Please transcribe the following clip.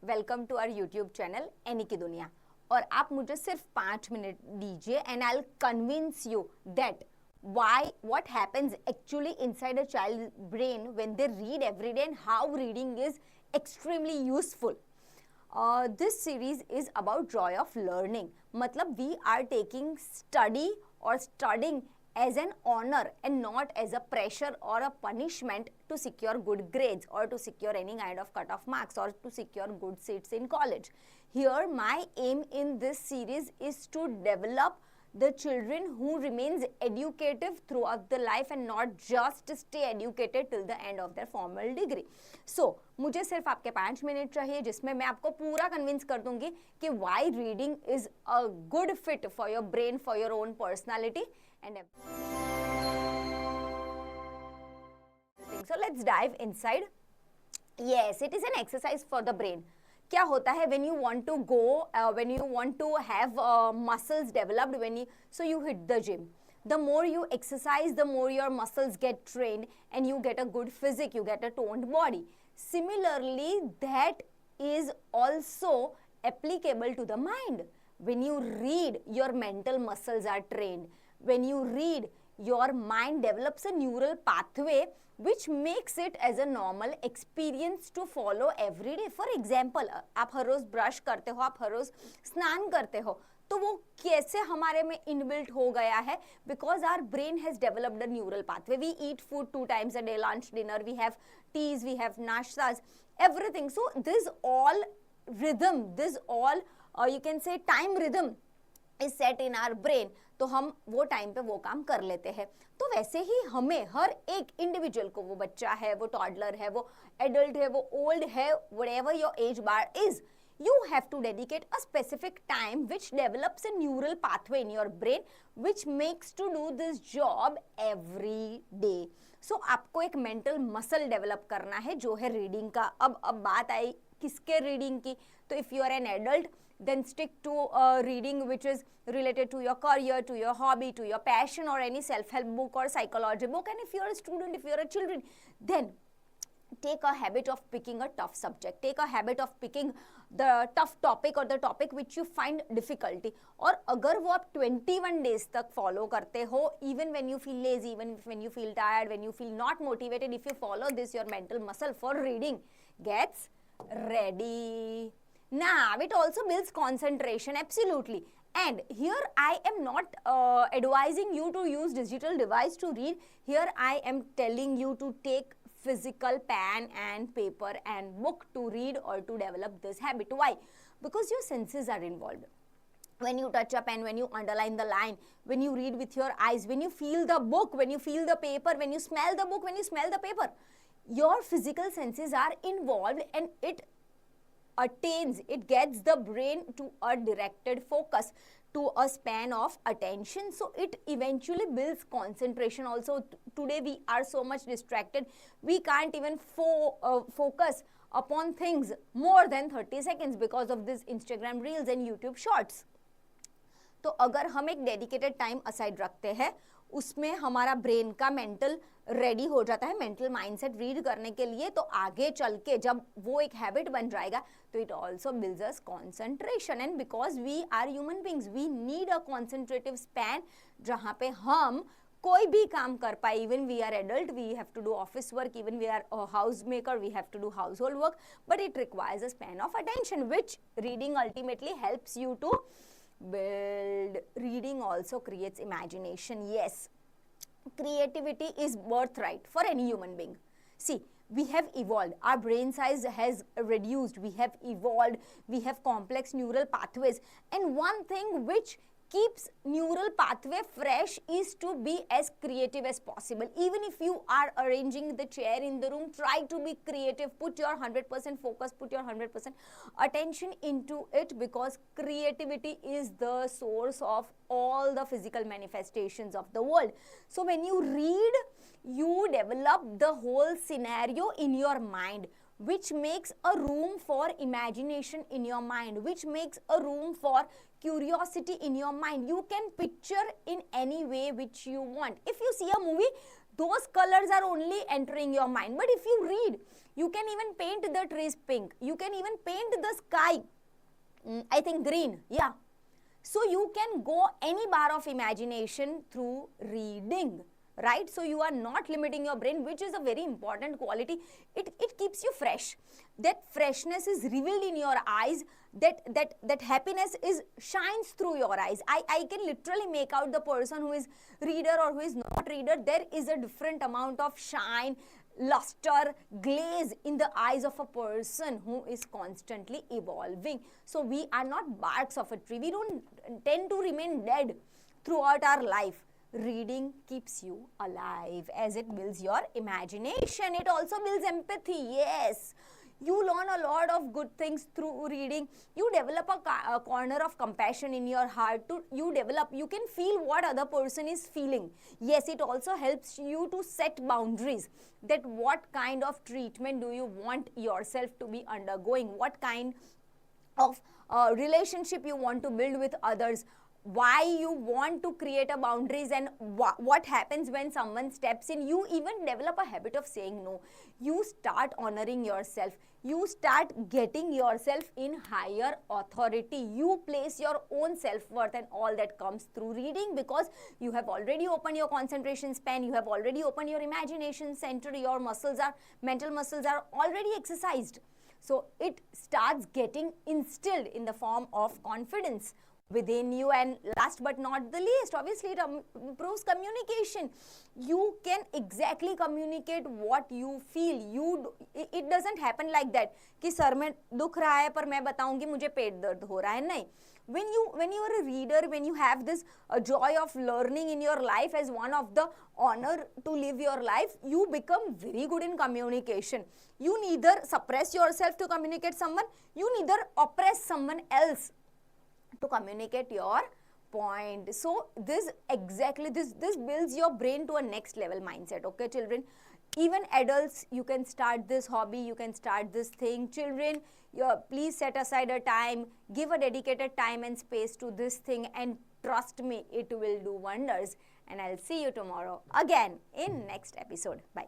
Welcome to our YouTube channel Annie की दुनिया। और आप मुझे सिर्फ 5 मिनट दीजिए and I will convince you that why what happens actually inside a child's brain when they read every day and how reading is extremely useful. This series is about joy of learning. मतलब we are taking study or studying as an honor and not as a pressure or a punishment to secure good grades or to secure any kind of cut-off marks or to secure good seats in college. Here my aim in this series is to develop the children who remains educative throughout the life and not just stay educated till the end of their formal degree. So, मुझे सिर्फ आपके 5 minute चाहिए जिसमें मैं आपको पूरा convince कर दूंगी कि why reading is a good fit for your brain, for your own personality and everything. So let's dive inside. Yes, it is an exercise for the brain. क्या होता है when you want to go, when you want to have muscles developed, so you hit the gym. The more you exercise, the more your muscles get trained and you get a good physique, you get a toned body. Similarly, that is also applicable to the mind. When you read, your mental muscles are trained. When you read, your mind develops a neural pathway which makes it as a normal experience to follow every day. For example, आप हर रोज brush करते हो, आप हर रोज स्नान करते हो, तो वो कैसे हमारे में इनबिल्ट हो गया है? Because our brain has developed a neural pathway. We eat food 2 times a day, lunch, dinner, we have teas, we have nashtas, everything. So this all rhythm, this all you can say time rhythm is set in our brain. तो हम वो time पे वो काम कर लेते हैं. तो वैसे ही हमें हर एक इंडिविजुअल को, वो बच्चा है, वो टॉडलर है, वो एडल्ट है, वो ओल्ड है, whatever your age bar is, you have to dedicate a specific time which develops a neural pathway in your brain which makes to do this job every day. So आपको एक mental muscle develop करना है जो है reading का. अब बात आई किसके रीडिंग की? तो if you are an adult, then stick to reading which is related to your career, to your hobby, to your passion, or any self-help book or psychology book. And if you are a student, if you are a children, then take a habit of picking a tough subject. Take a habit of picking the tough topic or the topic which you find difficulty. और अगर वो आप 21 days तक follow करते हो, even when you feel lazy, even when you feel tired, when you feel not motivated, if you follow this, your mental muscle for reading gets ready. Now, it also builds concentration, absolutely. And here I am not advising you to use digital device to read. Here I am telling you to take physical pen and paper and book to read or to develop this habit. Why? Because your senses are involved. When you touch a pen, when you underline the line, when you read with your eyes, when you feel the book, when you feel the paper, when you smell the book, when you smell the paper, your physical senses are involved and it gets the brain to a directed focus, to a span of attention. So it eventually builds concentration also. Today we are so much distracted, we can't even focus upon things more than 30 seconds because of this Instagram reels and YouTube shorts. तो अगर हम एक dedicated time aside रखते हैं, उसमें हमारा brain का mental ready हो जाता है, मेंटल माइंडसेट रीड करने के लिए, तो आगे चल के जब वो एक हैबिट बन जाएगा तो it also builds us concentration. And because we are human beings, we need a concentrative span जहाँ पे हम कोई भी काम कर पाए. Even we are adult, we have to do office work, even we are house maker, we have to do household work, but it requires a span of attention which reading ultimately helps you to build. Reading also creates imagination. Yes, creativity is birthright for any human being. See, we have evolved, our brain size has reduced, we have evolved, we have complex neural pathways, and one thing which keeps neural pathway fresh is to be as creative as possible. Even if you are arranging the chair in the room, try to be creative, put your 100% focus, put your 100% attention into it, because creativity is the source of all the physical manifestations of the world. So when you read, you develop the whole scenario in your mind, which makes a room for imagination in your mind, which makes a room for curiosity in your mind. You can picture in any way which you want. If you see a movie, those colors are only entering your mind. But if you read, you can even paint the trees pink, you can even paint the sky, I think green, yeah. So you can go any bar of imagination through reading, right? So you are not limiting your brain, which is a very important quality. It keeps you fresh. That freshness is revealed in your eyes. That happiness is shines through your eyes. I can literally make out the person who is reader or who is not reader. There is a different amount of shine, luster, glaze in the eyes of a person who is constantly evolving. So we are not barks of a tree. We don't tend to remain dead throughout our life. Reading keeps you alive as it builds your imagination. It also builds empathy. Yes, you learn a lot of good things through reading. You develop a corner of compassion in your heart. You can feel what other person is feeling. Yes, it also helps you to set boundaries, that what kind of treatment do you want yourself to be undergoing, what kind of relationship you want to build with others, why you want to create a boundaries, and what happens when someone steps in. You even develop a habit of saying no. You start honoring yourself. You start getting yourself in higher authority. You place your own self-worth, and all that comes through reading, because you have already opened your concentration span, you have already opened your imagination center, your mental muscles are already exercised. So it starts getting instilled in the form of confidence within you. And last but not the least, obviously it improves communication. You can exactly communicate what you feel. It doesn't happen like that कि sir में दुख रहा है पर मैं बताऊंगी मुझे पेट दर्द हो रहा है. नहीं. When you are a reader, when you have this joy of learning in your life as one of the honor to live your life, you become very good in communication. You neither suppress yourself to communicate someone, you neither oppress someone else to communicate your point. So this builds your brain to a next level mindset. Okay, children, even adults, you can start this hobby, you can start this thing. Children, please set aside a time, give a dedicated time and space to this thing, and trust me, it will do wonders. And I'll see you tomorrow again in next episode. Bye.